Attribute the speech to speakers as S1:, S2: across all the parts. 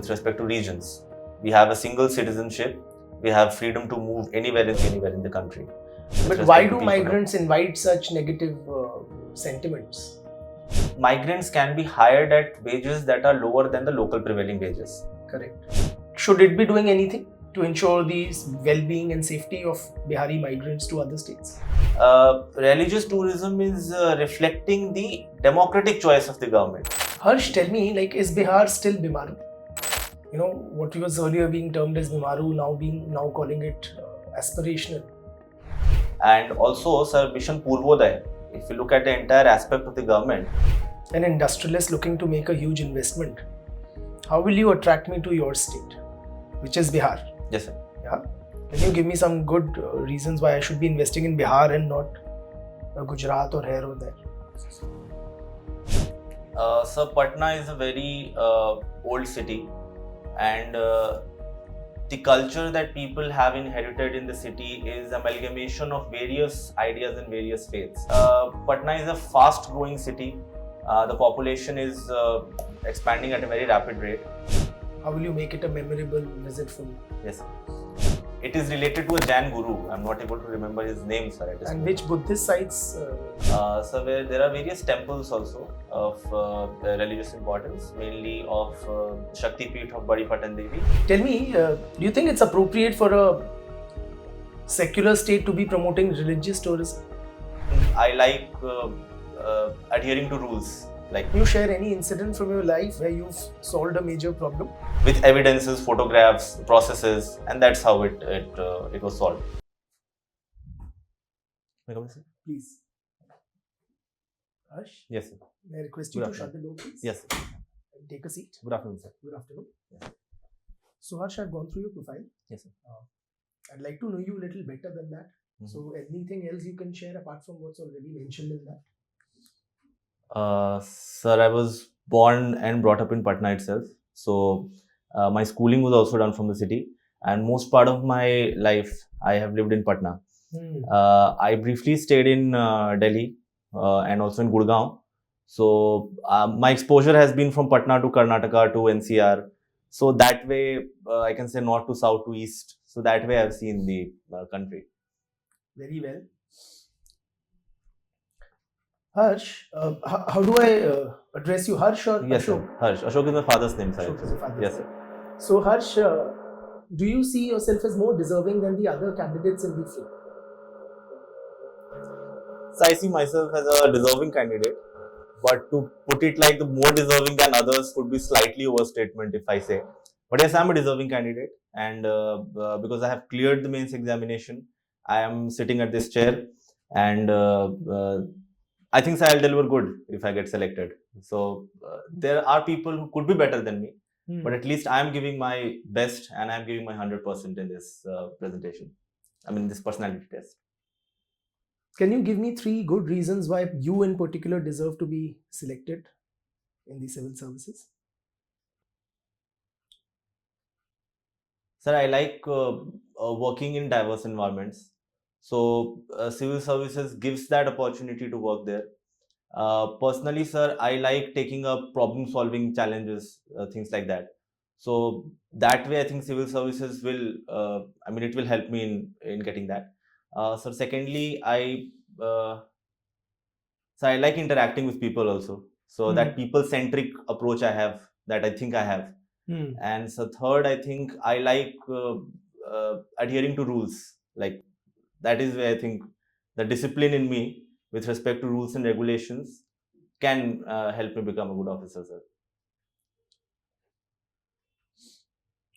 S1: with respect to regions. We have a single citizenship. We have freedom to move anywhere in the country.
S2: But why do migrants invite such negative sentiments?
S1: Migrants can be hired at wages that are lower than the local prevailing wages.
S2: Correct. Should it be doing anything to ensure the well-being and safety of Bihari migrants to other states?
S1: Religious tourism is reflecting the democratic choice of the government.
S2: Harsh, tell me, is Bihar still Bimaru? What was earlier being termed as Bimaru, now calling it aspirational.
S1: And also, sir, Mission Purvodaya. If you look at the entire aspect of the government,
S2: an industrialist looking to make a huge investment, how will you attract me to your state, which is Bihar?
S1: Yes, sir.
S2: Yeah. Can you give me some good reasons why I should be investing in Bihar and not Gujarat or here or there?
S1: Sir, Patna is a very old city, and the culture that people have inherited in the city is amalgamation of various ideas and various faiths. Patna is a fast-growing city. The population is expanding at a very rapid rate.
S2: How will you make it a memorable visit for me?
S1: Yes, sir. It is related to a Jain guru. I'm not able to remember his name, sir.
S2: And which Buddhist sites?
S1: So there are various temples also of religious importance, mainly of Shakti Peeth of Badi Patan Devi.
S2: Tell me, do you think it's appropriate for a secular state to be promoting religious tourism?
S1: I like adhering to rules.
S2: Can you share any incident from your life where you've solved a major problem?
S1: With evidences, photographs, processes, and that's how it was solved. May I come in, sir?
S2: Please. Harsh?
S1: Yes, sir.
S2: May I request you to shut the door, please?
S1: Yes, sir.
S2: And take a seat.
S1: Good afternoon, sir.
S2: Good afternoon.
S1: Yes.
S2: So Harsh, I've gone through your profile.
S1: Yes, sir.
S2: I'd like to know you a little better than that. Mm-hmm. So anything else you can share apart from what's already mentioned in that?
S1: Sir, I was born and brought up in Patna itself. So my schooling was also done from the city, and most part of my life I have lived in Patna. I briefly stayed in Delhi and also in Gurgaon. So my exposure has been from Patna to Karnataka to NCR. So that way I can say north to south to east. So that way I've seen the country.
S2: Very well. Harsh, how do I address you? Harsh or
S1: yes,
S2: Ashok?
S1: Sir. Harsh. Ashok is my father's name, sir.
S2: Ashok is your father's
S1: yes,
S2: name.
S1: sir.
S2: So Harsh, do you see yourself as more deserving than the other candidates in the field?
S1: So I see myself as a deserving candidate, but to put it like the more deserving than others could be slightly overstatement if I say. But yes, I'm a deserving candidate, and because I have cleared the mains examination, I am sitting at this chair, and I think I'll deliver good if I get selected. So there are people who could be better than me, but at least I'm giving my best and I'm giving my 100% in this presentation. I mean, this personality test.
S2: Can you give me 3 good reasons why you in particular deserve to be selected in the civil services?
S1: Sir, I like working in diverse environments. So civil services gives that opportunity to work there. Personally, sir, I like taking up problem solving challenges, things like that. So that way I think civil services will, it will help me in getting that. So secondly, I like interacting with people also. So that people centric approach I have, that I think I have. And so third, I think I like adhering to rules. That is where I think the discipline in me with respect to rules and regulations can help me become a good officer, sir.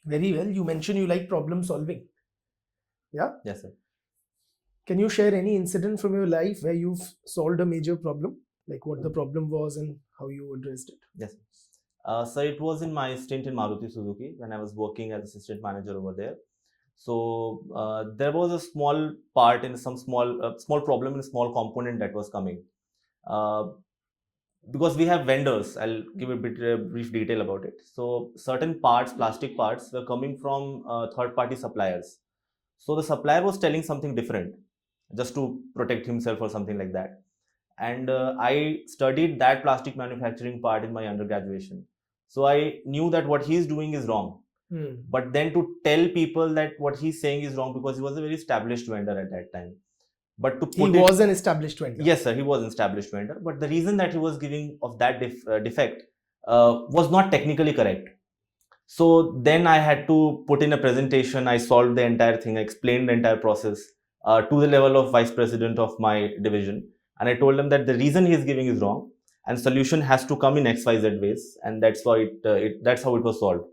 S2: Very well. You mentioned you like problem solving. Yeah?
S1: Yes, sir.
S2: Can you share any incident from your life where you've solved a major problem? Like what the problem was and how you addressed it?
S1: Yes, sir. So it was in my stint in Maruti Suzuki when I was working as assistant manager over there. So there was a small part in some small problem in a small component that was coming. Because we have vendors, I'll give a brief detail about it. So certain parts, plastic parts, were coming from third-party suppliers. So the supplier was telling something different, just to protect himself or something like that. And I studied that plastic manufacturing part in my undergraduation. So I knew that what he's doing is wrong. But then to tell people that what he's saying is wrong, because he was a very established vendor at that time. But to
S2: He
S1: put
S2: was an established vendor.
S1: Yes, sir, he was an established vendor. But the reason that he was giving of that defect was not technically correct. So then I had to put in a presentation. I solved the entire thing. I explained the entire process to the level of vice president of my division. And I told him that the reason he is giving is wrong, and solution has to come in XYZ ways. And that's why that's how it was solved.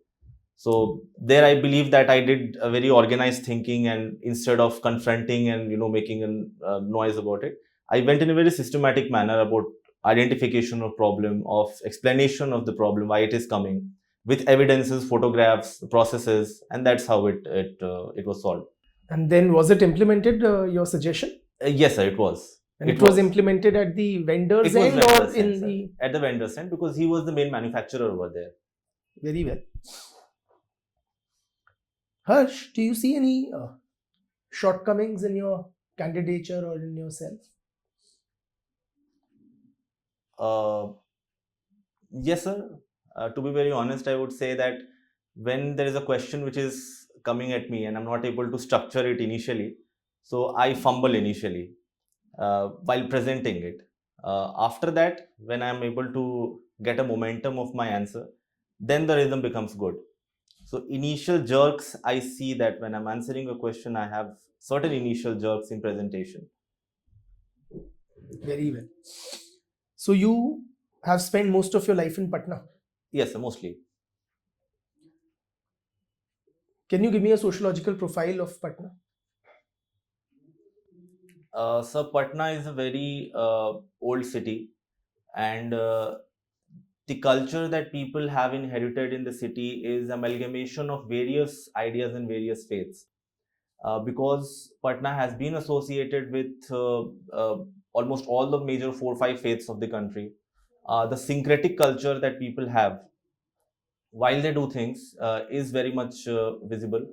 S1: So there I believe that I did a very organized thinking, and instead of confronting and making a noise about it, I went in a very systematic manner about identification of problem, of explanation of the problem, why it is coming, with evidences, photographs, processes, and that's how it was solved.
S2: And then was it implemented, your suggestion?
S1: Yes, sir, it was.
S2: And it was implemented at the vendor's end or in the...
S1: At the vendor's end, because he was the main manufacturer over there.
S2: Very well. Harsh, do you see any shortcomings in your candidature or in yourself?
S1: Yes, sir. To be very honest, I would say that when there is a question which is coming at me and I'm not able to structure it initially, so I fumble initially while presenting it. After that, when I'm able to get a momentum of my answer, then the rhythm becomes good. So initial jerks, I see that when I'm answering a question, I have certain initial jerks in presentation.
S2: Very well. So you have spent most of your life in Patna?
S1: Yes, sir, mostly.
S2: Can you give me a sociological profile of Patna?
S1: So Patna is a very old city, and the culture that people have inherited in the city is amalgamation of various ideas and various faiths. Because Patna has been associated with almost all the major 4 or 5 faiths of the country, the syncretic culture that people have while they do things is very much visible.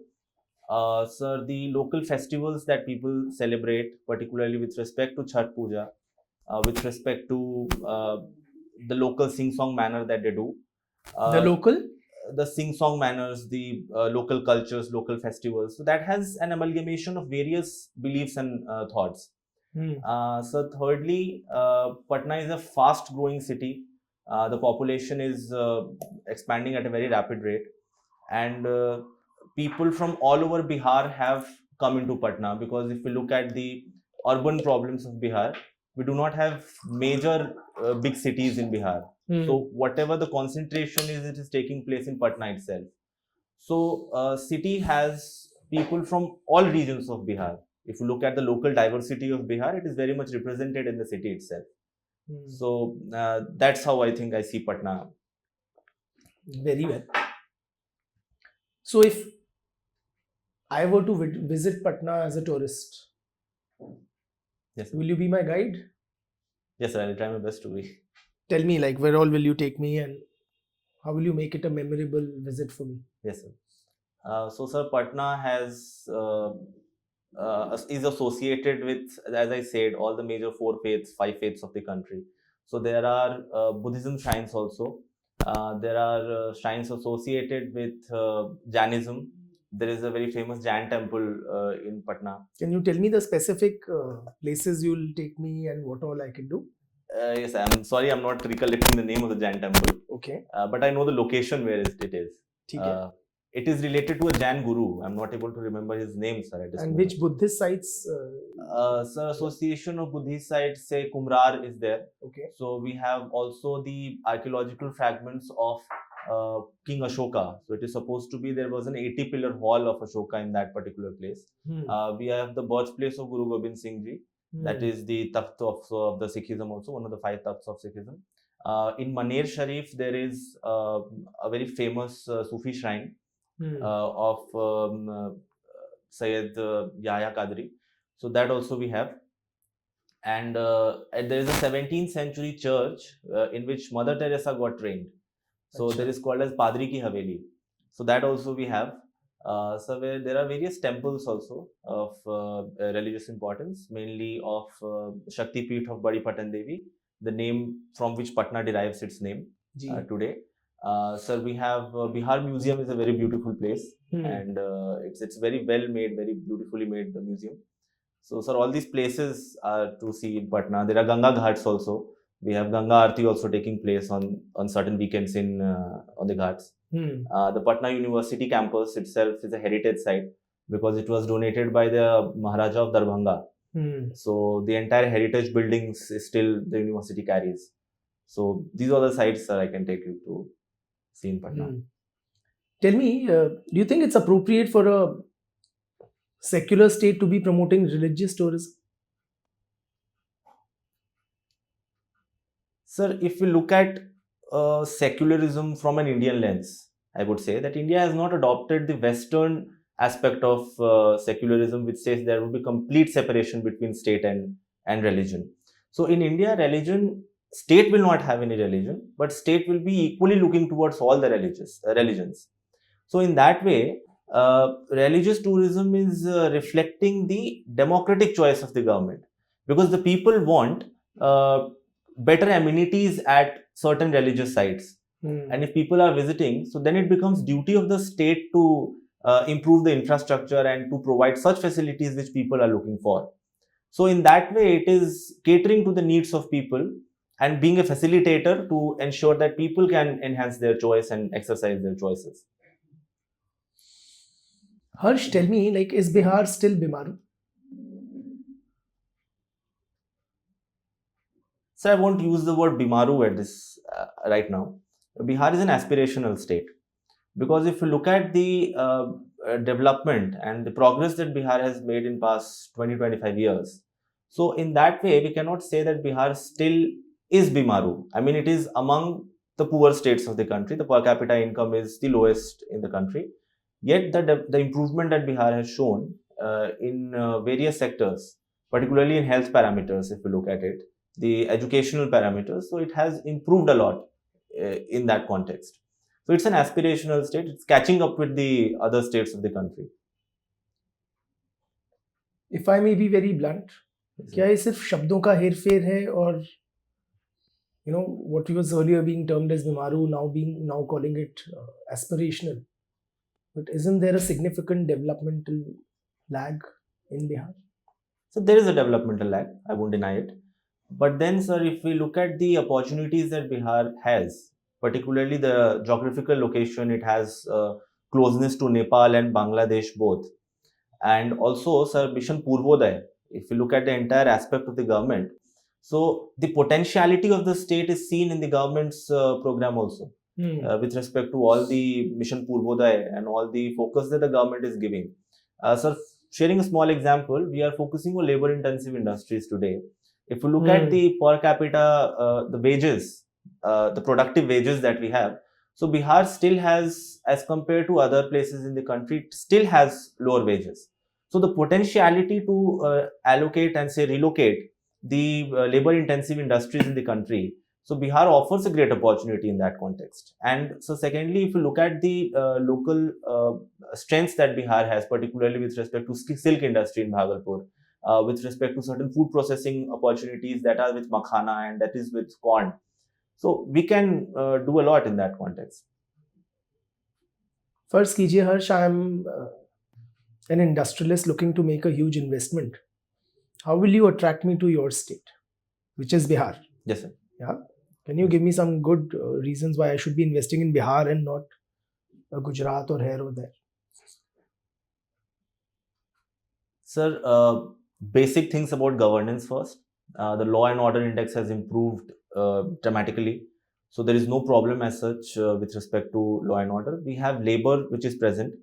S1: Sir, the local festivals that people celebrate, particularly with respect to Chhat Puja, with respect to the local sing-song manner that they do. The sing-song manners, the local cultures, local festivals. So that has an amalgamation of various beliefs and thoughts. So thirdly, Patna is a fast-growing city. The population is expanding at a very rapid rate, and people from all over Bihar have come into Patna, because if we look at the urban problems of Bihar, we do not have major big cities in Bihar. So whatever the concentration is, it is taking place in Patna itself. So city has people from all regions of Bihar. If you look at the local diversity of Bihar, it is very much represented in the city itself. So that's how I think I see Patna.
S2: Very well. So if I were to visit Patna as a tourist,
S1: yes, sir.
S2: Will you be my guide?
S1: Yes, sir, I'll try my best to be.
S2: Tell me, like, where all will you take me and how will you make it a memorable visit for me?
S1: Yes, sir. So, sir, Patna has is associated with, as I said, all the major 4 faiths, 5 faiths of the country. So there are Buddhism shrines also. There are shrines associated with Jainism. There is a very famous Jain temple in Patna.
S2: Can you tell me the specific places you'll take me and what all I can do?
S1: Yes, I'm sorry, I'm not recollecting the name of the Jain temple.
S2: Okay.
S1: But I know the location where it is. It is related to a Jain guru. I'm not able to remember his name, sir.
S2: And moment. Which Buddhist sites?
S1: Sir, Association of Buddhist sites, say Kumrar is there.
S2: Okay.
S1: So we have also the archaeological fragments of King Ashoka. So it is supposed to be, there was an 80-pillar hall of Ashoka in that particular place. We have the birthplace of Guru Gobind Singh Ji. That is the Takht of the Sikhism also, one of the 5 Takhts of Sikhism. In Maner Sharif, there is a very famous Sufi shrine of Sayyid Yahya Qadri. So that also we have. And there is a 17th century church in which Mother Teresa got trained. So there is called as Padri Ki Haveli. So that also we have. So where there are various temples also of religious importance, mainly of Shakti Peeth of Badi Patan Devi, the name from which Patna derives its name today. Sir, we have Bihar Museum is a very beautiful place,
S2: Hmm.
S1: and it's very well made, very beautifully made the museum. So, sir, all these places are to see in Patna. There are Ganga Ghats also. We have Ganga Aarti also taking place on certain weekends in on the Ghats.
S2: Hmm.
S1: The Patna University campus itself is a heritage site because it was donated by the Maharaja of Darbhanga.
S2: Hmm.
S1: So the entire heritage buildings is still the university carries. So these are the sites that I can take you to see in Patna.
S2: Hmm. Tell me, do you think it's appropriate for a secular state to be promoting religious tourism?
S1: Sir, if we look at secularism from an Indian lens, I would say that India has not adopted the Western aspect of secularism, which says there will be complete separation between state and religion. So in India, state will not have any religion, but state will be equally looking towards all the religions. So in that way, religious tourism is reflecting the democratic choice of the government because the people want uh, better amenities at certain religious sites.
S2: Hmm.
S1: And if people are visiting, so then it becomes duty of the state to improve the infrastructure and to provide such facilities which people are looking for. So in that way, it is catering to the needs of people and being a facilitator to ensure that people can enhance their choice and exercise their choices.
S2: Harsh, tell me, like, is Bihar still Bimaru?
S1: So I won't use the word Bimaru at this right now. Bihar is an aspirational state because if you look at the development and the progress that Bihar has made in past 20-25 years, so in that way we cannot say that Bihar still is Bimaru. I mean, it is among the poor states of the country. The per capita income is the lowest in the country. Yet the improvement that Bihar has shown in various sectors, particularly in health parameters, if you look at it, the educational parameters, so it has improved a lot in that context. So it's an aspirational state. It's catching up with the other states of the country.
S2: If I may be very blunt, क्या ये सिर्फ शब्दों का हेरफेर है और what was earlier being termed as Bimaru now calling it aspirational? But isn't there a significant developmental lag in Bihar?
S1: So there is a developmental lag. I won't deny it. But then, sir, if we look at the opportunities that Bihar has, particularly the geographical location, it has closeness to Nepal and Bangladesh both. And also, sir, Mission Purvodaya, if you look at the entire aspect of the government, so the potentiality of the state is seen in the government's program also. With respect to all the Mission Purvodaya and all the focus that the government is giving. Sir, sharing a small example, we are focusing on labor intensive industries today. If you look at the per capita, the wages, the productive wages that we have, so Bihar still has, as compared to other places in the country, still has lower wages. So the potentiality to allocate and say relocate the labor intensive industries in the country, so Bihar offers a great opportunity in that context. And so secondly, if you look at the local strengths that Bihar has, particularly with respect to silk industry in Bhagalpur, with respect to certain food processing opportunities that are with makhana and that is with corn. So we can do a lot in that context.
S2: First कीजिए Harsh, I am an industrialist looking to make a huge investment. How will you attract me to your state, which is Bihar?
S1: Yes, sir.
S2: Yeah. Can you give me some good reasons why I should be investing in Bihar and not Gujarat or here or there?
S1: Sir, basic things about governance first. The law and order index has improved dramatically. So there is no problem as such with respect to law and order. We have labor which is present.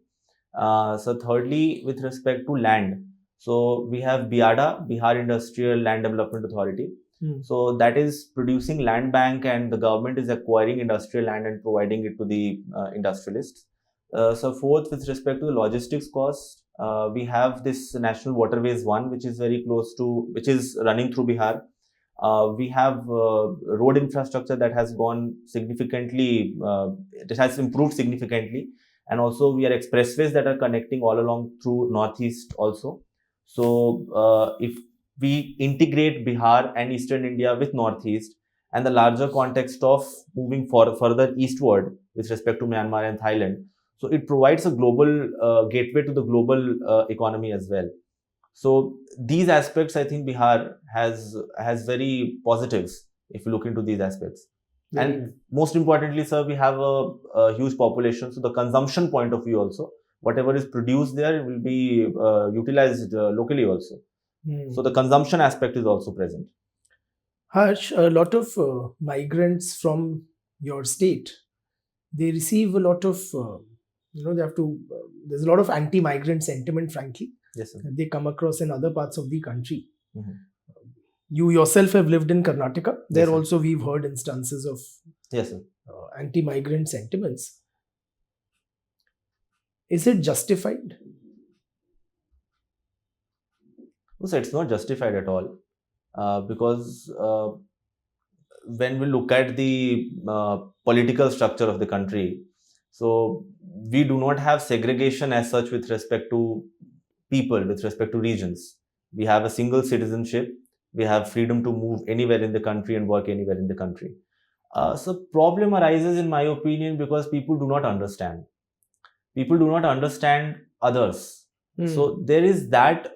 S1: So thirdly, with respect to land. So we have BIADA, Bihar Industrial Land Development Authority. So that is producing land bank and the government is acquiring industrial land and providing it to the industrialists. So fourth, with respect to the logistics cost, we have this National Waterways 1, which is very close to, which is running through Bihar. We have road infrastructure that has gone significantly, it has improved significantly. And also we are expressways that are connecting all along through Northeast also. So if we integrate Bihar and Eastern India with Northeast and the larger context of moving further eastward, with respect to Myanmar and Thailand. So it provides a global gateway to the global economy as well. So these aspects, I think Bihar has very positives if you look into these aspects. And most importantly, sir, we have a huge population. So the consumption point of view also, whatever is produced there will be utilized locally also. So the consumption aspect is also present.
S2: Harsh, a lot of migrants from your state, they receive a lot of, they have to, there's a lot of anti-migrant sentiment, frankly.
S1: Yes, sir.
S2: They come across in other parts of the country.
S1: Mm-hmm.
S2: You yourself have lived in Karnataka. There
S1: Yes, sir.
S2: also we've heard instances of
S1: Yes, sir.
S2: Anti-migrant sentiments. Is it justified?
S1: So it's not justified at all, because when we look at the political structure of the country, so we do not have segregation as such with respect to people, with respect to regions. We have a single citizenship. We have freedom to move anywhere in the country and work anywhere in the country. So problem arises, in my opinion, because people do not understand. People do not understand others. So there is that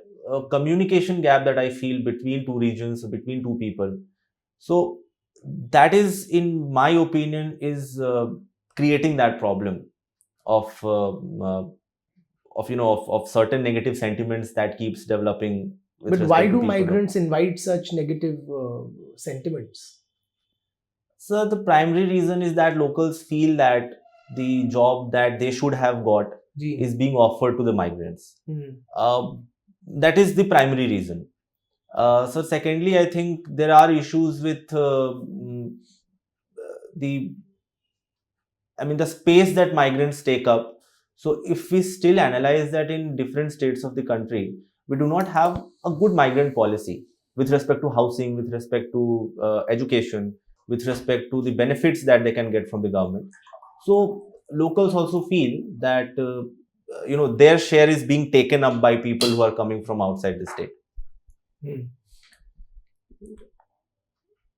S1: communication gap that I feel between two regions, between two people. So that is, in my opinion, is creating that problem of certain negative sentiments that keeps developing.
S2: But why do migrants invite such negative sentiments?
S1: So the primary reason is that locals feel that the job that they should have got is being offered to the migrants. That is the primary reason. So secondly, I think there are issues with the space that migrants take up. So if we still analyze that in different states of the country, we do not have a good migrant policy with respect to housing, with respect to education, with respect to the benefits that they can get from the government. So locals also feel that their share is being taken up by people who are coming from outside the state.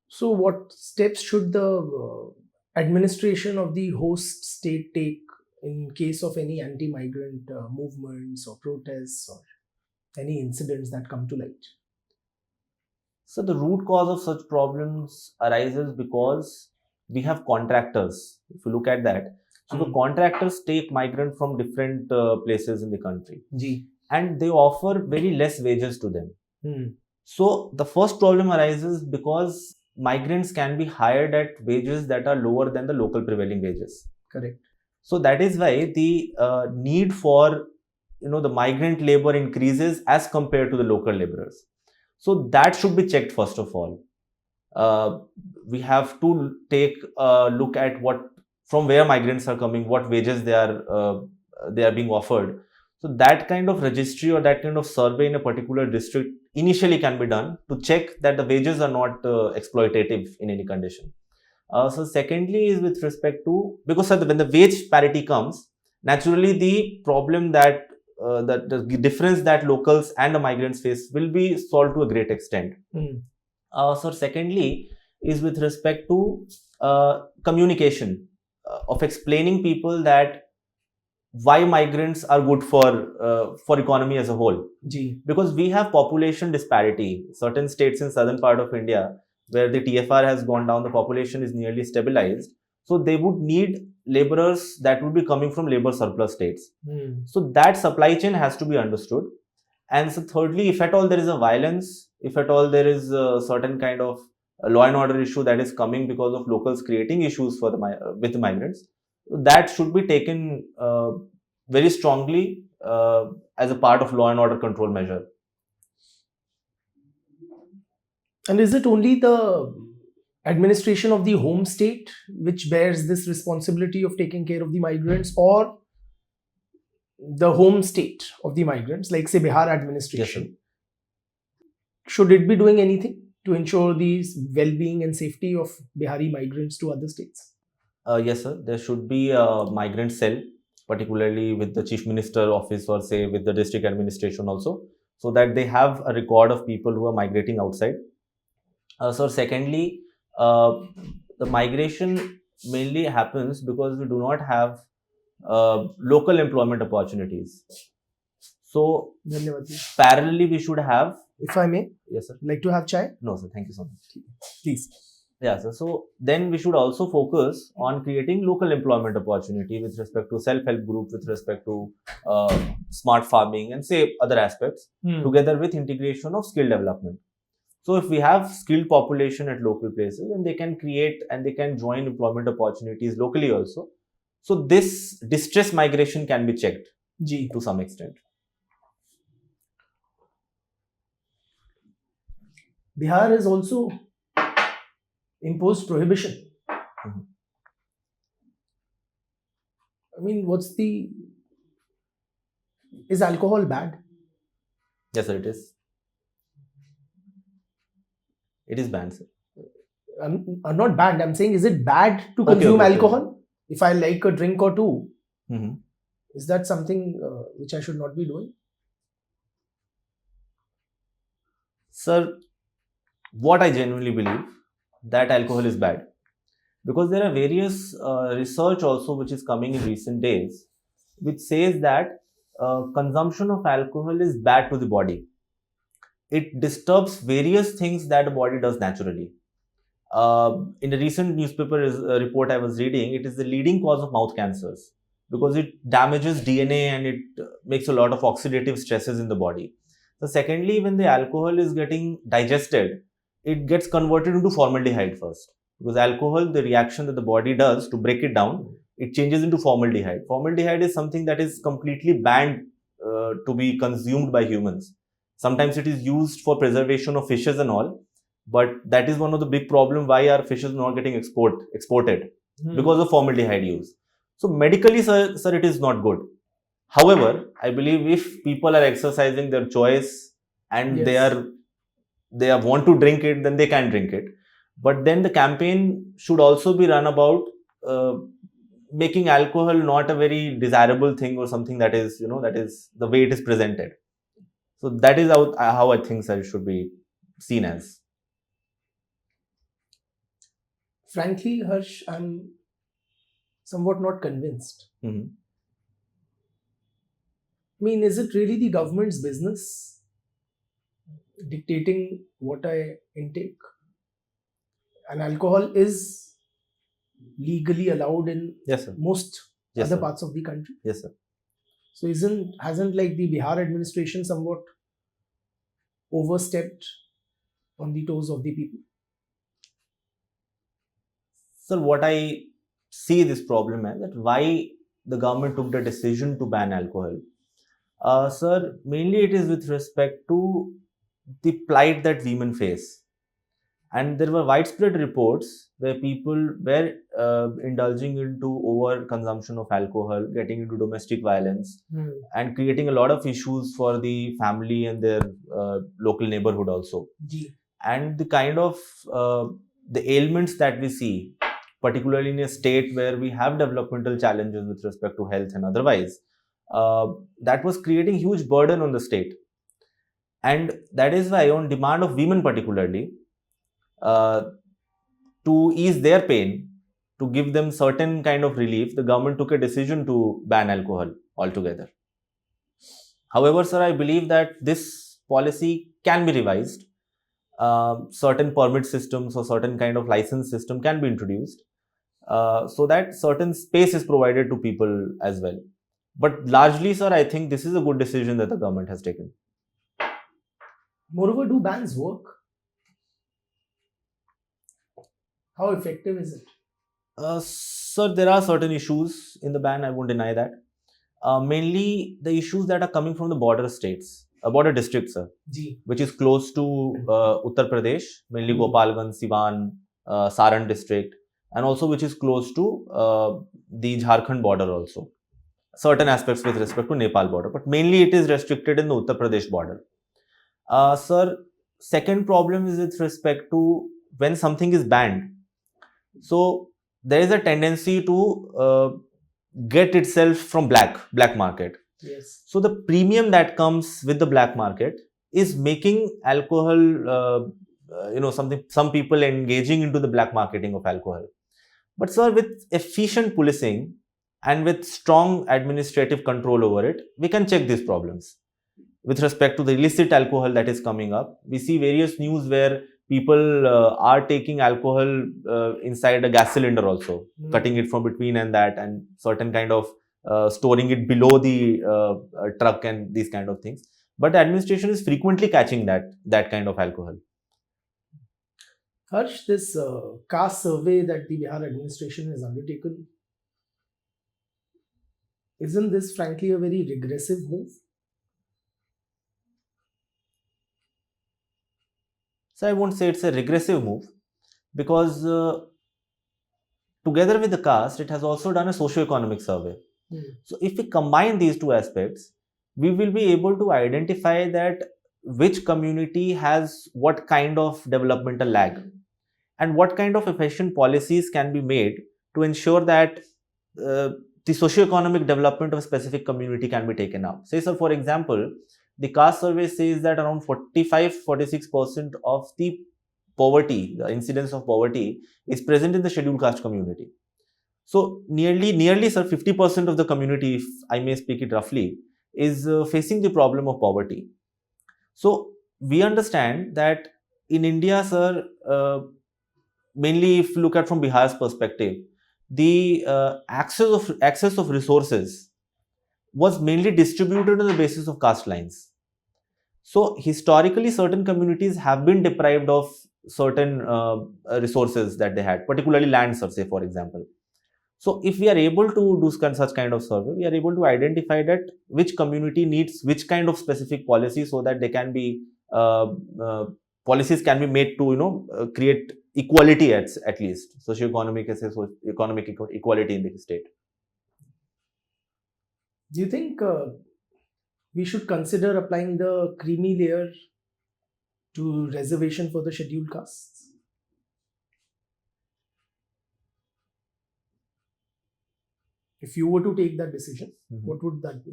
S2: So what steps should the administration of the host state take in case of any anti-migrant movements or protests or any incidents that come to light?
S1: So the root cause of such problems arises because we have contractors. If you look at that, so the contractors take migrants from different places in the country, and they offer very less wages to them. So the first problem arises because migrants can be hired at wages that are lower than the local prevailing wages.
S2: Correct.
S1: So that is why the need for the migrant labor increases as compared to the local laborers. So that should be checked first of all. We have to take a look at from where migrants are coming, what wages they are being offered. So that kind of registry or that kind of survey in a particular district initially can be done to check that the wages are not exploitative in any condition. So secondly is with respect to, because when the wage parity comes, naturally the problem that the difference that locals and the migrants face will be solved to a great extent. So secondly is with respect to communication, of explaining people that why migrants are good for economy as a whole. Because we have population disparity. Certain states in southern part of India where the TFR has gone down, the population is nearly stabilized. So they would need laborers that would be coming from labor surplus states. So that supply chain has to be understood. And so thirdly, if at all there is a violence, if at all there is a certain kind of law and order issue that is coming because of locals creating issues with the migrants, that should be taken very strongly as a part of law and order control measure.
S2: And is it only the administration of the home state which bears this responsibility of taking care of the migrants, or the home state of the migrants, like say Bihar administration?
S1: Yes,
S2: should it be doing anything to ensure the well-being and safety of Bihari migrants to other states?
S1: Yes, sir. There should be a migrant cell, particularly with the chief minister office or say with the district administration also, so that they have a record of people who are migrating outside. So secondly, the migration mainly happens because we do not have local employment opportunities. So,
S2: Dhanyavad ji.
S1: parallelly, we should have.
S2: If I may,
S1: Yes, sir.
S2: like to have chai?
S1: No, sir. Thank you so much.
S2: Please.
S1: Yeah, sir. So then we should also focus on creating local employment opportunity with respect to self-help group, with respect to smart farming, and say other aspects, together with integration of skill development. So if we have skilled population at local places, then they can create and they can join employment opportunities locally also. So this distress migration can be checked
S2: Ji.
S1: to some extent.
S2: Bihar has also imposed prohibition.
S1: Mhm.
S2: I mean, is alcohol bad?
S1: Yes, sir, it is. It is banned, sir.
S2: I'm not banned. I'm saying, is it bad to
S1: Okay,
S2: consume
S1: okay.
S2: alcohol? If I like a drink or two,
S1: Mhm.
S2: is that something which I should not be doing?
S1: Sir, what I genuinely believe that alcohol is bad, because there are various research also which is coming in recent days which says that consumption of alcohol is bad to the body. It disturbs various things that the body does naturally. In a recent newspaper report I was reading, it is the leading cause of mouth cancers because it damages DNA and it makes a lot of oxidative stresses in the body. So secondly, when the alcohol is getting digested, it gets converted into formaldehyde first. Because alcohol, the reaction that the body does to break it down, it changes into formaldehyde. Formaldehyde is something that is completely banned to be consumed by humans. Sometimes it is used for preservation of fishes and all, but that is one of the big problem why our fish is not getting exported because of formaldehyde use. So medically, sir, it is not good. However, I believe if people are exercising their choice and
S2: Yes.
S1: they want to drink it, then they can drink it. But then the campaign should also be run about making alcohol not a very desirable thing or something that is, that is the way it is presented. So that is how I think, sir, it should be seen as.
S2: Frankly, Harsh, I'm somewhat not convinced.
S1: Mhm.
S2: I mean, is it really the government's business dictating what I intake? And alcohol is legally allowed in
S1: Yes, sir.
S2: most
S1: Yes,
S2: other
S1: sir.
S2: parts of the country.
S1: Yes, sir.
S2: So hasn't like the Bihar administration somewhat overstepped on the toes of the people?
S1: Sir, what I see this problem as that why the government took the decision to ban alcohol. Sir, mainly it is with respect to the plight that women face. And there were widespread reports where people were indulging into over consumption of alcohol, getting into domestic violence, and creating a lot of issues for the family and their local neighborhood also.
S2: Ji.
S1: And the kind of the ailments that we see, particularly in a state where we have developmental challenges with respect to health and otherwise, that was creating huge burden on the state. And that is why, on demand of women particularly, uh, to ease their pain, to give them certain kind of relief, the government took a decision to ban alcohol altogether. However, sir, I believe that this policy can be revised. Certain permit systems or certain kind of license system can be introduced so that certain space is provided to people as well. But largely, sir, I think this is a good decision that the government has taken.
S2: Moreover, do bans work? How effective is it?
S1: Sir, there are certain issues in the ban, I won't deny that. Mainly the issues that are coming from the border states, border districts, sir,
S2: Ji.
S1: which is close to Uttar Pradesh, mainly Gopalganj, Siwan, Saran district, and also which is close to the Jharkhand border also. Certain aspects with respect to Nepal border, but mainly it is restricted in the Uttar Pradesh border. Sir, second problem is with respect to when something is banned. So there is a tendency to get itself from black market.
S2: Yes.
S1: So the premium that comes with the black market is making alcohol, some people engaging into the black marketing of alcohol. But sir, with efficient policing and with strong administrative control over it, we can check these problems. With respect to the illicit alcohol that is coming up, we see various news where people are taking alcohol inside a gas cylinder also, cutting it from between and that, and certain kind of storing it below the truck and these kind of things. But the administration is frequently catching that kind of alcohol.
S2: Harsh, this caste survey that the Bihar administration has undertaken, isn't this frankly a very regressive move?
S1: So I won't say it's a regressive move, because together with the caste, it has also done a socio-economic survey. So if we combine these two aspects, we will be able to identify that which community has what kind of developmental lag, and what kind of efficient policies can be made to ensure that the socio-economic development of a specific community can be taken up. Say, so for example, the caste survey says that around 45-46% of the poverty, the incidence of poverty, is present in the scheduled caste community. So nearly sir, 50% of the community, if I may speak it roughly, is facing the problem of poverty. So we understand that in India, sir, mainly if you look at from Bihar's perspective, the access of resources was mainly distributed on the basis of caste lines. So historically, certain communities have been deprived of certain resources that they had, particularly land, say for example. So if we are able to do such kind of survey, we are able to identify that which community needs which kind of specific policy, so that they can be policies can be made to create equality at least socio-economic economic equality in the state.
S2: Do you think we should consider applying the creamy layer to reservation for the scheduled castes? If you were to take that decision, what would that be?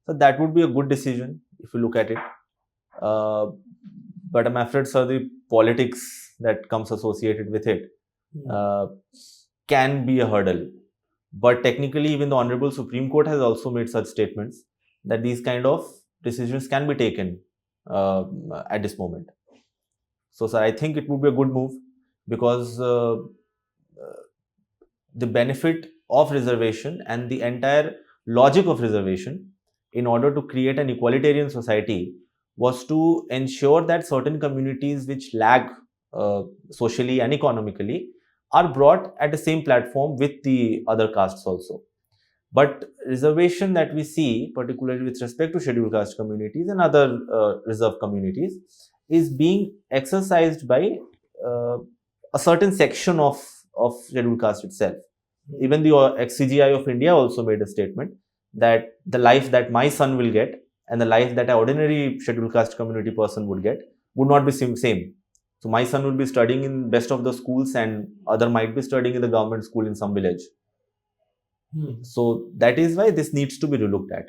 S1: So that would be a good decision if you look at it. But I'm afraid, sir, the politics that comes associated with it can be a hurdle. But technically, even the Honorable Supreme Court has also made such statements that these kind of decisions can be taken at this moment. So, sir, I think it would be a good move, because the benefit of reservation and the entire logic of reservation in order to create an equalitarian society was to ensure that certain communities which lag socially and economically are brought at the same platform with the other castes also. But reservation that we see, particularly with respect to scheduled caste communities and other reserved communities, is being exercised by a certain section of scheduled caste itself. Even the CGI of India also made a statement that the life that my son will get and the life that an ordinary scheduled caste community person would get would not be same. So my son will be studying in best of the schools, and other might be studying in the government school in some village. So that is why this needs to be relooked at.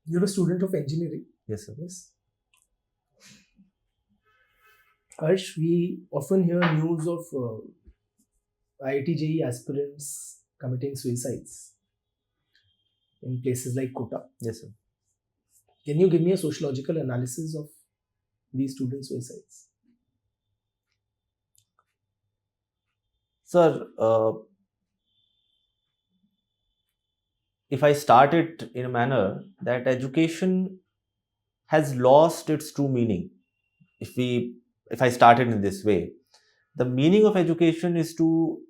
S2: You're a student of engineering.
S1: Yes, sir.
S2: Yes. Harsh, we often hear news of IIT JEE aspirants committing suicides in places like Kota.
S1: Yes, sir.
S2: Can you give me a sociological analysis of these student suicides?
S1: Sir, if I start it in a manner that education has lost its true meaning, if I start it in this way, the meaning of education is to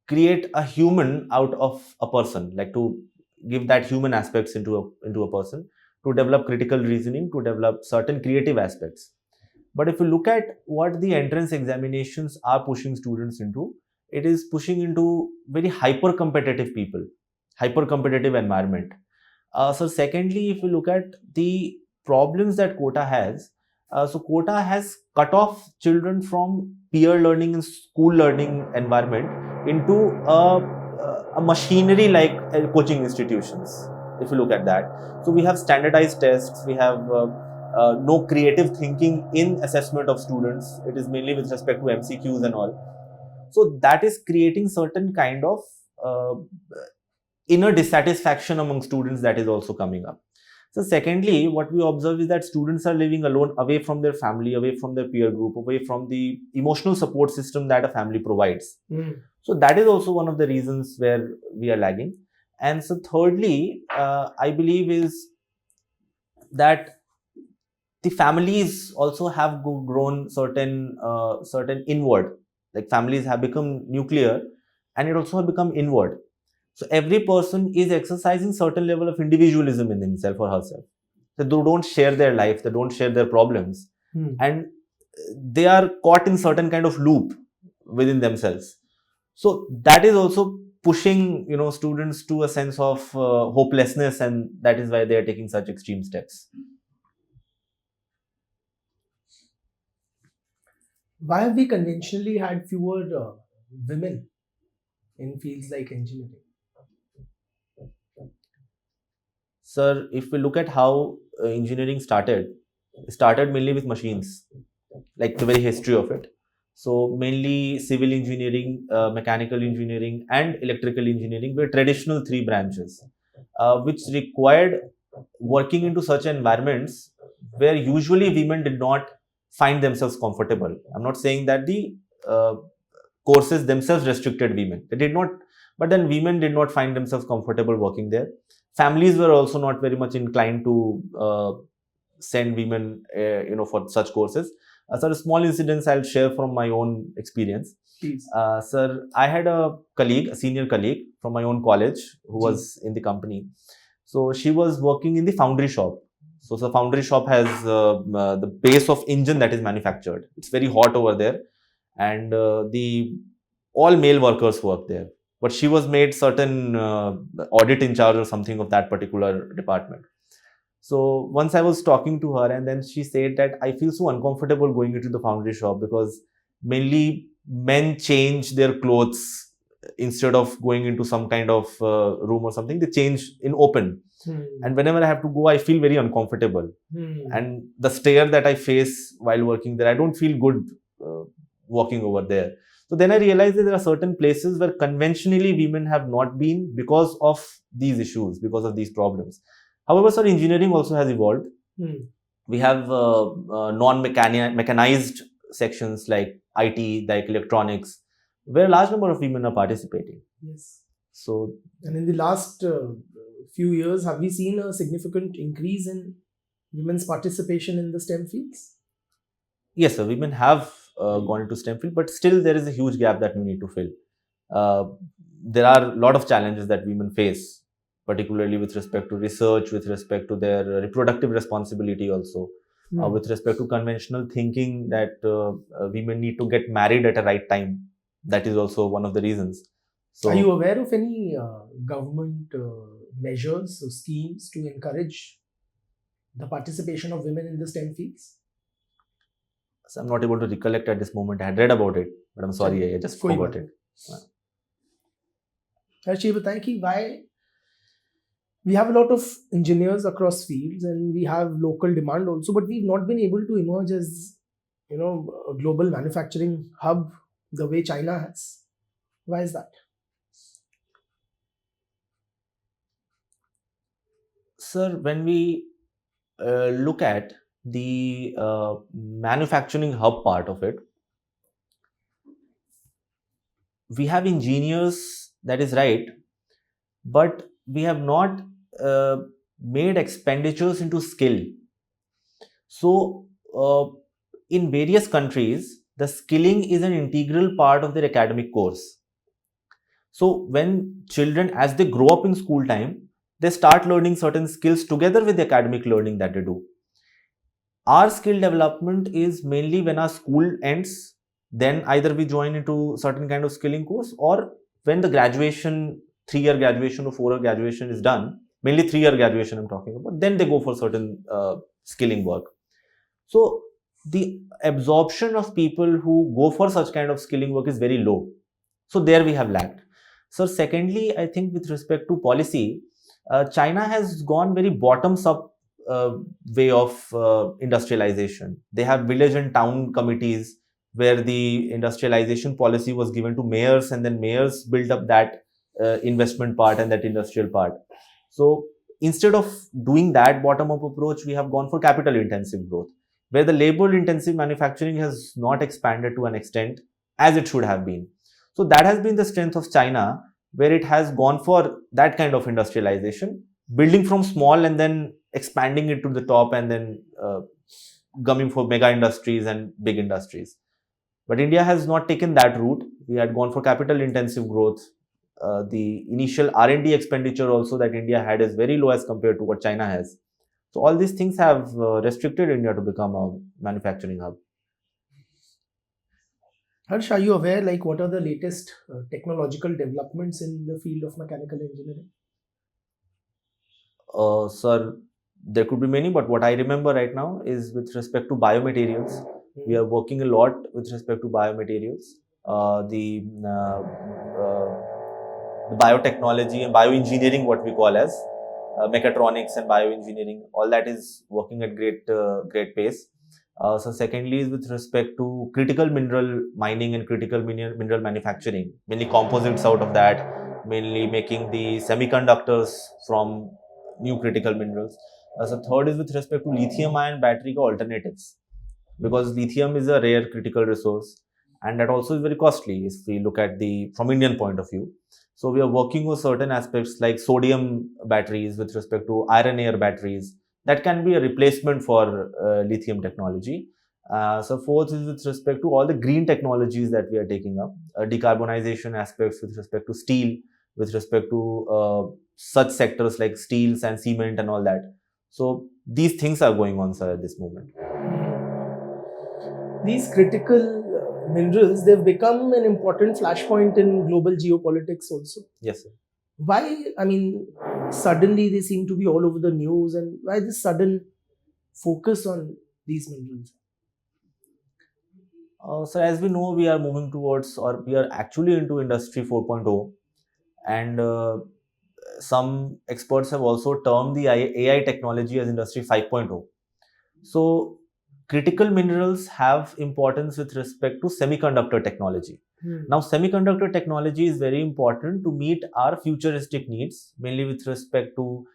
S1: create a human out of a person, like to give that human aspects into a person, to develop critical reasoning, to develop certain creative aspects. But if you look at what the entrance examinations are pushing students into, it is pushing into very hyper competitive people, hyper competitive environment. So secondly, if you look at the problems that Kota has, so Kota has cut off children from peer learning and school learning environment into a machinery like coaching institutions. if you look at that. So we have standardized tests, we have no creative thinking in assessment of students. It is mainly with respect to MCQs and all. So that is creating certain kind of uh, inner dissatisfaction among students that is also coming up. So secondly, what we observe is that students are living alone, away from their family, away from their peer group, away from the emotional support system that a family provides. So that is also one of the reasons where we are lagging. And so thirdly, I believe is that the families also have grown certain inward, like families have become nuclear and it also have become inward. So every person is exercising certain level of individualism in himself or herself. So they don't share their life, they don't share their problems, and they are caught in certain kind of loop within themselves. So that is also pushing students to a sense of hopelessness, and that is why they are taking such extreme steps.
S2: Why have we conventionally had fewer women in fields like engineering?
S1: Sir, if we look at how engineering started, it started mainly with machines, like the very history of it. So mainly civil engineering, mechanical engineering, and electrical engineering were traditional three branches, which required working into such environments where usually women did not find themselves comfortable. I'm not saying that the uh, courses themselves restricted women. They did not, but then women did not find themselves comfortable working there. Families were also not very much inclined to send women, for such courses. So, a small incidents I'll share from my own experience.
S2: Please.
S1: Sir, I had a colleague, a senior colleague from my own college who was in the company. So she was working in the foundry shop. So the foundry shop has the base of engine that is manufactured. It's very hot over there, and the all male workers work there. But she was made certain audit in charge or something of that particular department. So once I was talking to her, and then she said that I feel so uncomfortable going into the foundry shop because mainly men change their clothes instead of going into some kind of room or something. They change in open, and whenever I have to go, I feel very uncomfortable. And the stare that I face while working there, I don't feel good walking over there. So then I realized that there are certain places where conventionally women have not been because of these issues, because of these problems. However, sir, engineering also has evolved. We have non-mechanized sections like IT, like electronics, where a large number of women are participating.
S2: Yes.
S1: So,
S2: and in the last few years, have we seen a significant increase in women's participation in the STEM fields?
S1: Yes, sir, women have gone into STEM field, but still there is a huge gap that we need to fill. There are a lot of challenges that women face, particularly with respect to research, with respect to their reproductive responsibility also, with respect to conventional thinking that women need to get married at a right time. That is also one of the reasons. So,
S2: are you aware of any government measures or schemes to encourage the participation of women in the STEM fields?
S1: So I'm not able to recollect at this moment. I had read about it, but I'm sorry, I just forgot it.
S2: Harsh, बताएं कि why we have a lot of engineers across fields and we have local demand also, but we've not been able to emerge as a global manufacturing hub the way China has. Why is that?
S1: Sir, when we look at the manufacturing hub part of it, we have engineers, that is right, but we have not made expenditures into skill. So, in various countries, the skilling is an integral part of their academic course. So, when children, as they grow up in school time, they start learning certain skills together with the academic learning that they do. Our skill development is mainly when our school ends, then either we join into certain kind of skilling course, or when the graduation, 3-year graduation or 4-year graduation is done, mainly 3-year graduation I'm talking about, then they go for certain skilling work. So the absorption of people who go for such kind of skilling work is very low. So there we have lacked. So secondly, I think with respect to policy, China has gone very bottoms up way of industrialization. They have village and town committees where the industrialization policy was given to mayors, and then mayors built up that investment part and that industrial part. So instead of doing that bottom up approach, we have gone for capital intensive growth, where the labor intensive manufacturing has not expanded to an extent as it should have been. So that has been the strength of China, where it has gone for that kind of industrialization, building from small and then expanding it to the top, and then coming for mega industries and big industries. But India has not taken that route. We had gone for capital intensive growth. The initial R&D expenditure also that India had is very low as compared to what China has. So all these things have restricted India to become a manufacturing hub.
S2: Harsh, are you aware, like, what are the latest technological developments in the field of mechanical engineering?
S1: Sir, there could be many, but what I remember right now is with respect to biomaterials. We are working a lot with respect to biomaterials. The biotechnology and bioengineering, what we call as mechatronics and bioengineering, all that is working at great pace. So secondly is with respect to critical mineral mining and critical mineral manufacturing, mainly composites out of that, mainly making the semiconductors from new critical minerals. So third is with respect to lithium ion battery alternatives, because lithium is a rare critical resource, and that also is very costly if we look at the from Indian point of view. So we are working with certain aspects like sodium batteries with respect to iron air batteries that can be a replacement for lithium technology. So fourth is with respect to all the green technologies that we are taking up, decarbonization aspects with respect to steel, with respect to such sectors like steels and cement and all that. So these things are going on, sir, at this moment.
S2: These critical minerals, they've become an important flashpoint in global geopolitics also.
S1: Yes, sir.
S2: Why, I mean, suddenly they seem to be all over the news, and why this sudden focus on these minerals?
S1: So as we know, we are moving towards, or we are actually into Industry 4.0, and some experts have also termed the AI technology as Industry 5.0. So critical minerals have importance with respect to semiconductor technology. Now, semiconductor technology is very important to meet our futuristic needs, mainly with respect to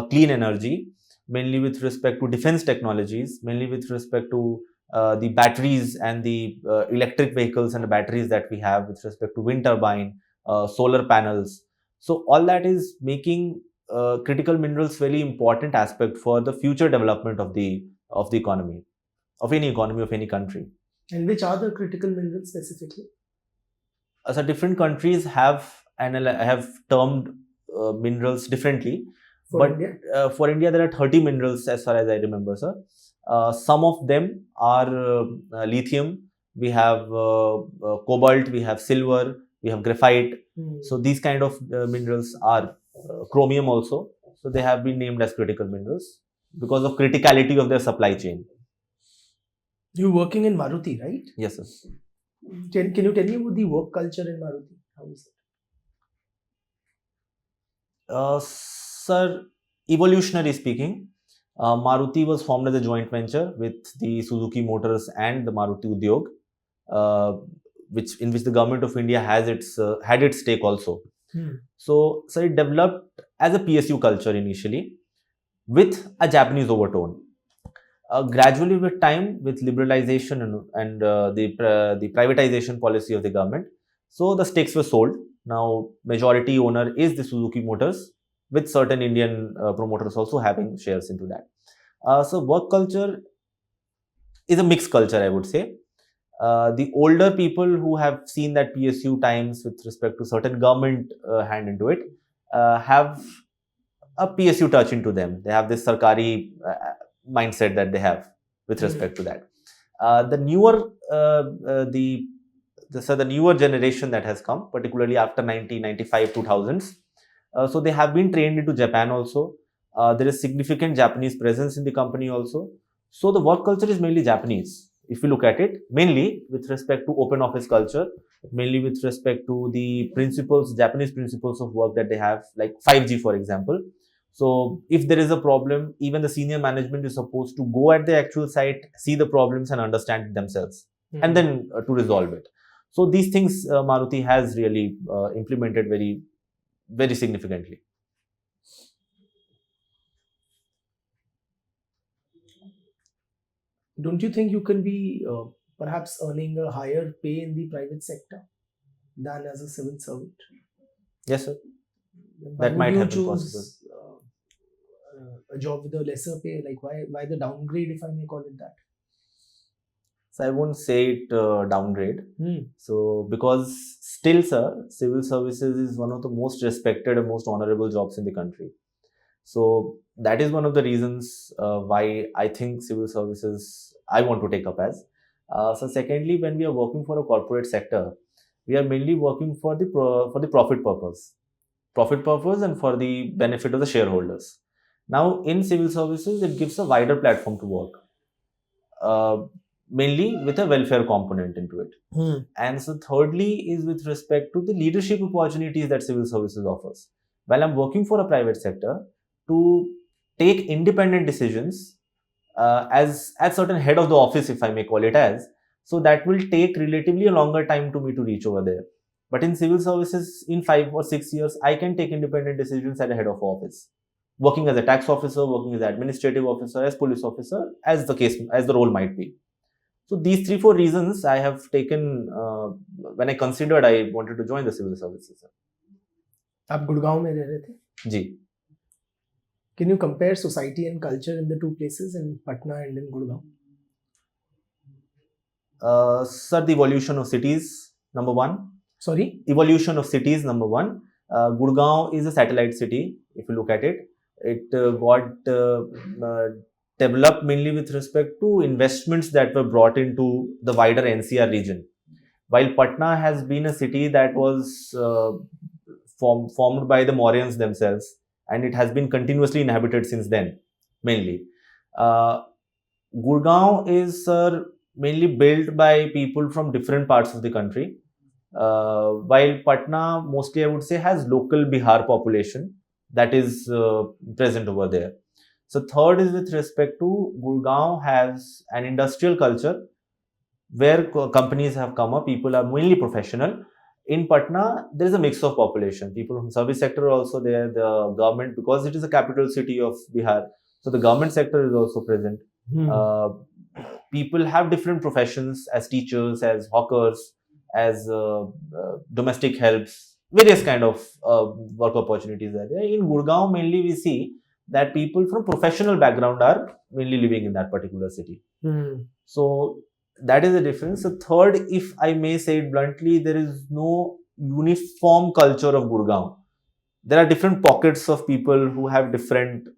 S1: clean energy, mainly with respect to defense technologies, mainly with respect to the batteries and the electric vehicles and the batteries that we have with respect to wind turbine, solar panels. So all that is making critical minerals very important aspect for the future development of the economy, of any country.
S2: And which are the critical minerals specifically?
S1: So different countries have termed minerals differently.
S2: For
S1: But
S2: India?
S1: For India, there are 30 minerals as far as I remember, sir. Some of them are lithium. We have cobalt. We have silver. We have graphite. So these kind of minerals are chromium also. So they have been named as critical minerals because of criticality of their supply chain.
S2: You're working in Maruti, right?
S1: Yes, sir.
S2: Can you tell me about the work culture in Maruti? How is it?
S1: Sir, evolutionary speaking, Maruti was formed as a joint venture with the Suzuki Motors and the Maruti Udyog, in which the government of India has had its stake also. So it developed as a PSU culture initially with a Japanese overtone. Gradually, with time, with liberalization and the privatization policy of the government, so the stakes were sold. Now, majority owner is the Suzuki Motors, with certain Indian promoters also having shares into that. So work culture is a mixed culture, I would say. The older people who have seen that PSU times with respect to certain government hand into it have a PSU touch into them. They have this Sarkari mindset that they have with respect to that. The newer the newer generation that has come, particularly after 1995 2000s, so they have been trained into Japan also. There is significant Japanese presence in the company also. So the work culture is mainly Japanese. If you look at it, mainly with respect to open office culture, mainly with respect to the principles, Japanese principles of work that they have, like 5G, for example. So if there is a problem, even the senior management is supposed to go at the actual site, see the problems and understand it themselves, and then to resolve it. So these things Maruti has really implemented very, very significantly.
S2: Don't you think you can be perhaps earning a higher pay in the private sector than as a civil servant?
S1: Yes, sir.
S2: Then why
S1: That
S2: would
S1: might
S2: you
S1: have been
S2: choose
S1: possible.
S2: a job with a lesser pay? Like why the downgrade, if I may call it that?
S1: So I won't say it downgrade.
S2: Hmm.
S1: So because still, sir, civil services is one of the most respected and most honorable jobs in the country. So that is one of the reasons why I think civil services I want to take up as. So secondly, when we are working for a corporate sector, we are mainly working for the for the profit purpose, and for the benefit of the shareholders. Now, in civil services, it gives a wider platform to work, uh, mainly with a welfare component into it. And so, thirdly, is with respect to the leadership opportunities that civil services offers. While I'm working for a private sector, to take independent decisions as certain head of the office, if I may call it as, so that will take relatively a longer time to me to reach over there. But in civil services, in 5 or 6 years, I can take independent decisions at a head of office, working as a tax officer, working as an administrative officer, as police officer, as the case, as the role might be. So these 3 4 reasons I have taken when I considered I wanted to join the civil services.
S2: आप गुड़गांव में रह रहे थे?
S1: जी.
S2: Can you compare society and culture in the two places, in Patna and in Gurgaon?
S1: Sir, the evolution of cities, number one.
S2: Sorry?
S1: Evolution of cities, number one. Gurgaon is a satellite city, if you look at it. It got developed mainly with respect to investments that were brought into the wider NCR region. While Patna has been a city that was formed by the Mauryans themselves, and it has been continuously inhabited since then, mainly. Gurgaon is mainly built by people from different parts of the country, while Patna mostly I would say has local Bihar population that is present over there. So third is with respect to Gurgaon has an industrial culture where companies have come up, people are mainly professional. In Patna, there is a mix of population. People from service sector are also there. The government, because it is a capital city of Bihar, so the government sector is also present. People have different professions, as teachers, as hawkers, as domestic helps, various kind of work opportunities are there. In Gurgaon, mainly we see that people from professional background are mainly living in that particular city. So that is the difference. The third, if I may say it bluntly, there is no uniform culture of Gurgaon. There are different pockets of people who have different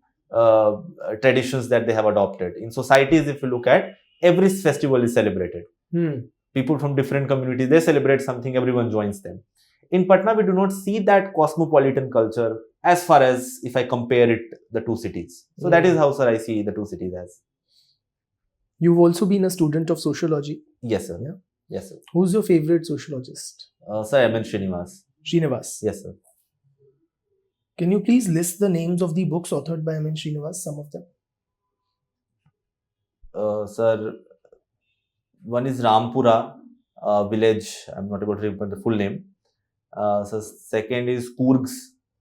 S1: traditions that they have adopted. In societies, if you look at, every festival is celebrated. People from different communities, they celebrate something, everyone joins them. In Patna, we do not see that cosmopolitan culture as far as if I compare it, the two cities. So that is how, sir, I see the two cities as.
S2: You've also been a student of sociology.
S1: Yes, sir.
S2: Yeah.
S1: Yes, sir.
S2: Who's your favorite sociologist?
S1: Sir, M.N. Srinivas.
S2: Srinivas.
S1: Yes, sir.
S2: Can you please list the names of the books authored by M.N. Srinivas, some of them?
S1: Sir, one is Rampura village. I'm not able to remember the full name. So second is Kurgs,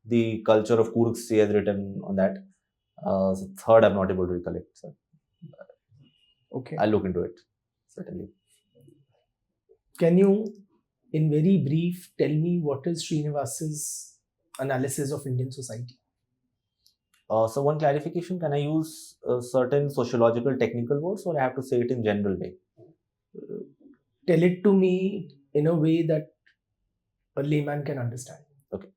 S1: the culture of Kurgs. He has written on that. So third, I'm not able to recollect, sir.
S2: Okay.
S1: I'll look into it, certainly.
S2: Can you, in very brief, tell me what is Srinivas's analysis of Indian society?
S1: So one clarification, can I use certain sociological technical words, or I have to say it in general way?
S2: Tell it to me in a way that a layman can understand.
S1: Okay.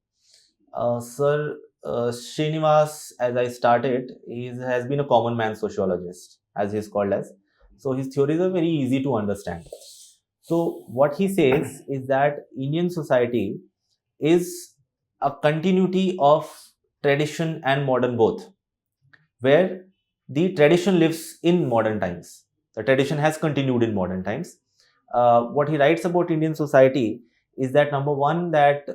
S1: Sir, Srinivas, as I started, has been a common man sociologist, as he is called as. So his theories are very easy to understand. So what he says is that Indian society is a continuity of tradition and modern both, where the tradition lives in modern times. The tradition has continued in modern times. What he writes about Indian society is that number one, that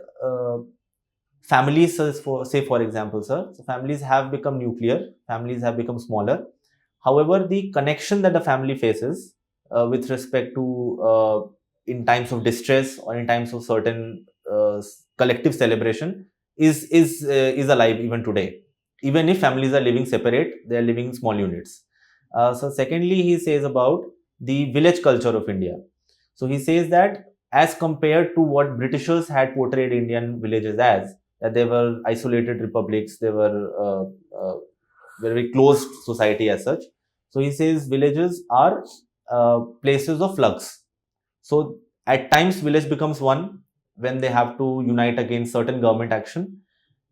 S1: families, for example, sir, so families have become nuclear, families have become smaller. However, the connection that the family faces with respect to in times of distress or in times of certain collective celebration is alive even today. Even if families are living separate, they are living in small units. So, secondly, he says about the village culture of India. So he says that as compared to what Britishers had portrayed Indian villages as, that they were isolated republics, they were very closed society as such. So he says villages are places of flux. So at times village becomes one when they have to unite against certain government action,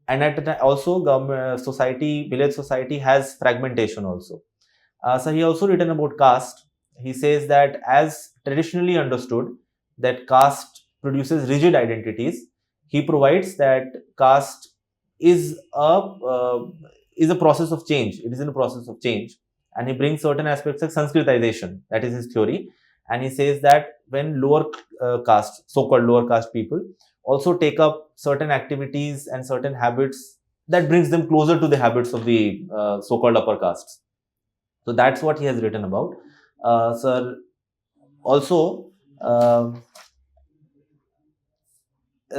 S1: and at the time also government society, village society has fragmentation also. So he also written about caste. He says that as traditionally understood, that caste produces rigid identities. He provides that caste is a process of change. It is in a process of change, and he brings certain aspects like Sanskritization. That is his theory, and he says that when lower caste, so-called lower caste people, also take up certain activities and certain habits that brings them closer to the habits of the so-called upper castes. So that's what he has written about. Sir, also, uh,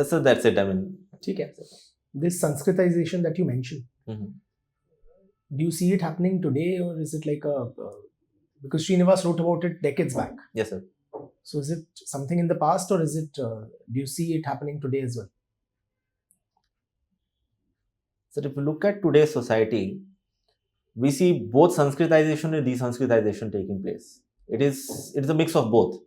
S1: so that's it. I mean,
S2: ठीक है. This Sanskritization that you mentioned,
S1: mhm.
S2: do you see it happening today, or is it like a because Srinivas wrote about it decades back?
S1: Yes, sir.
S2: So is it something in the past, or is it? Do you see it happening today as well?
S1: So if you look at today's society, we see both Sanskritization and desanskritization taking place. It is a mix of both.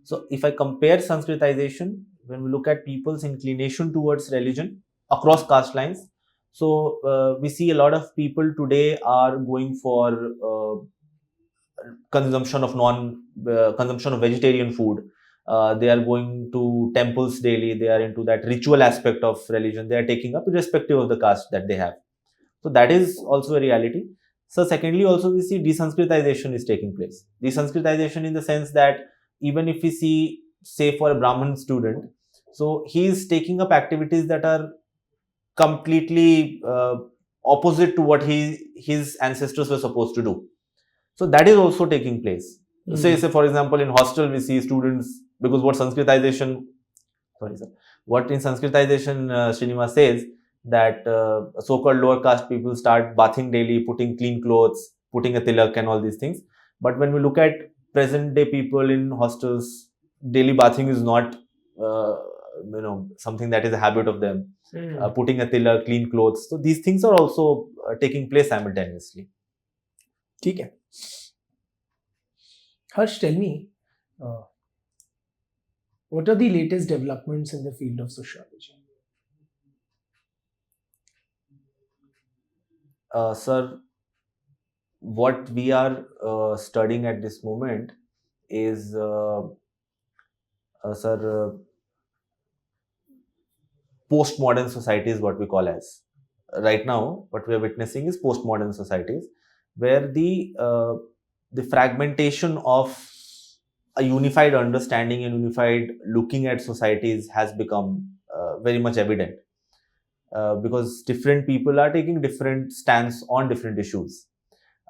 S1: So if I compare Sanskritization, when we look at people's inclination towards religion across caste lines, so we see a lot of people today are going for consumption of consumption of vegetarian food. They are going to temples daily. They are into that ritual aspect of religion. They are taking up irrespective of the caste that they have. So that is also a reality. So secondly, also we see desanskritization is taking place. Desanskritization in the sense that even if we see, say, for a Brahmin student, so he is taking up activities that are completely opposite to what his ancestors were supposed to do. So that is also taking place. Say for example, in hostel we see students, because what Sanskritization, sorry sir, what in Sanskritization Srinivas says that so-called lower caste people start bathing daily, putting clean clothes, putting a tilak and all these things. But when we look at present day people in hostels, daily bathing is not something that is a habit of them. Putting a tilak, clean clothes. So these things are also taking place simultaneously.
S2: ठीक है. Harsh, tell me, what are the latest developments in the field of sociology?
S1: Sir, what we are studying at this moment is, sir, postmodern society is what we call as. Right now, what we are witnessing is postmodern societies, where the fragmentation of a unified understanding and unified looking at societies has become very much evident. Because different people are taking different stance on different issues.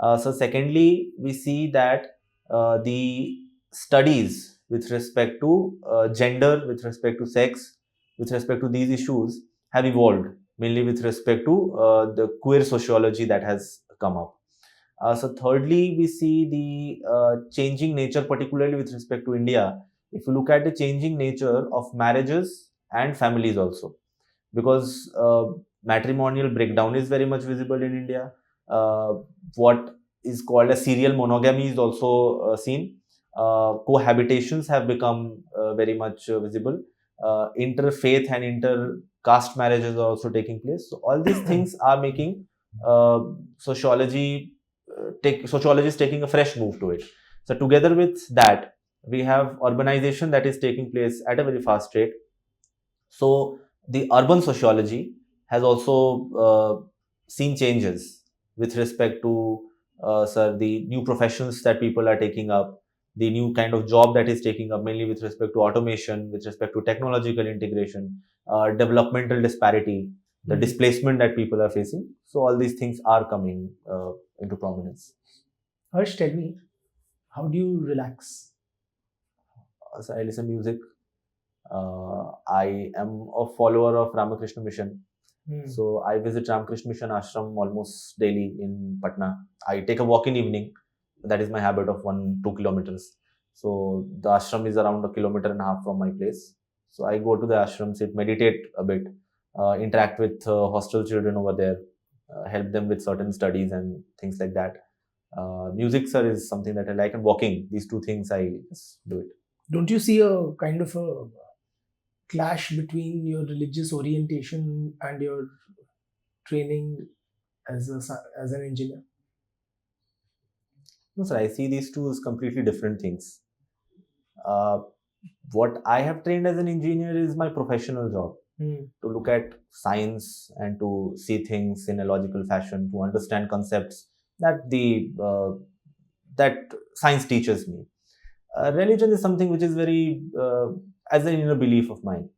S1: So secondly, we see that the studies with respect to gender, with respect to sex, with respect to these issues have evolved, mainly with respect to the queer sociology that has come up. So thirdly, we see the changing nature, particularly with respect to India. If you look at the changing nature of marriages and families also, because matrimonial breakdown is very much visible in India. What is called a serial monogamy is also seen. Cohabitations have become very much visible. Interfaith and inter-caste marriages are also taking place. So all these things are making uh, sociology sociology is taking a fresh move to it. So together with that, we have urbanization that is taking place at a very fast rate. So the urban sociology has also seen changes with respect to sir, the new professions that people are taking up, the new kind of job that is taking up, mainly with respect to automation, with respect to technological integration, developmental disparity. the displacement that people are facing. So all these things are coming into prominence.
S2: Harsh, tell me, how do you relax?
S1: So I listen music. I am a follower of Ramakrishna Mission. So I visit Ramakrishna Mission Ashram almost daily in Patna. I take a walk in evening. That is my habit of 1-2 kilometers. So the ashram is around 1.5 kilometers from my place. So I go to the ashram, sit, meditate a bit, interact with hostel children over there, help them with certain studies and things like that. Music, sir, is something that I like, and walking. These two things I just do it.
S2: Don't you see a kind of a clash between your religious orientation and your training as an engineer?
S1: No, sir, I see these two as completely different things. What I have trained as an engineer is my professional job. To look at science and to see things in a logical fashion, to understand concepts that that science teaches me. Religion is something which is very as an inner belief of mine.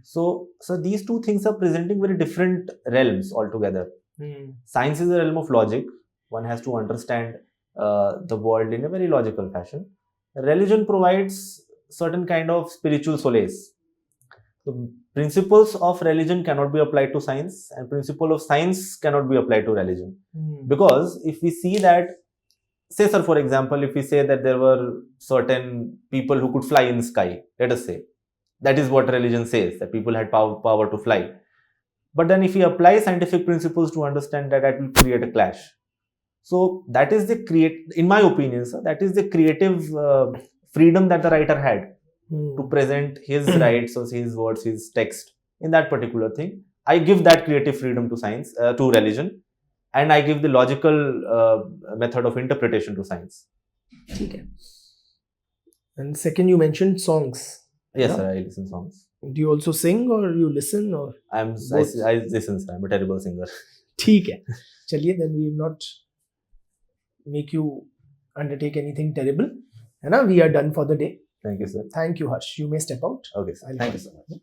S1: So these two things are presenting very different realms altogether. Science is a realm of logic. One has to understand the world in a very logical fashion. Religion provides certain kind of spiritual solace. The principles of religion cannot be applied to science, and principle of science cannot be applied to religion. Because if we see that, say, sir, for example, if we say that there were certain people who could fly in the sky, let us say, that is what religion says, that people had power to fly. But then if we apply scientific principles to understand that, that will create a clash. So that is in my opinion, sir, that is the creative freedom that the writer had to present his rights or his words, his text in that particular thing. I give that creative freedom to science, to religion, and I give the logical method of interpretation to science.
S2: Okay. And second, you mentioned songs.
S1: Yes, sir, I listen songs.
S2: Do you also sing or you listen, or?
S1: I listen, sir. I'm a terrible singer.
S2: ठीक है. चलिए, then we will not make you undertake anything terrible. We are done for the day.
S1: Thank you, sir.
S2: Thank you, Harsh. You may step out.
S1: Okay, sir. Thank you so much.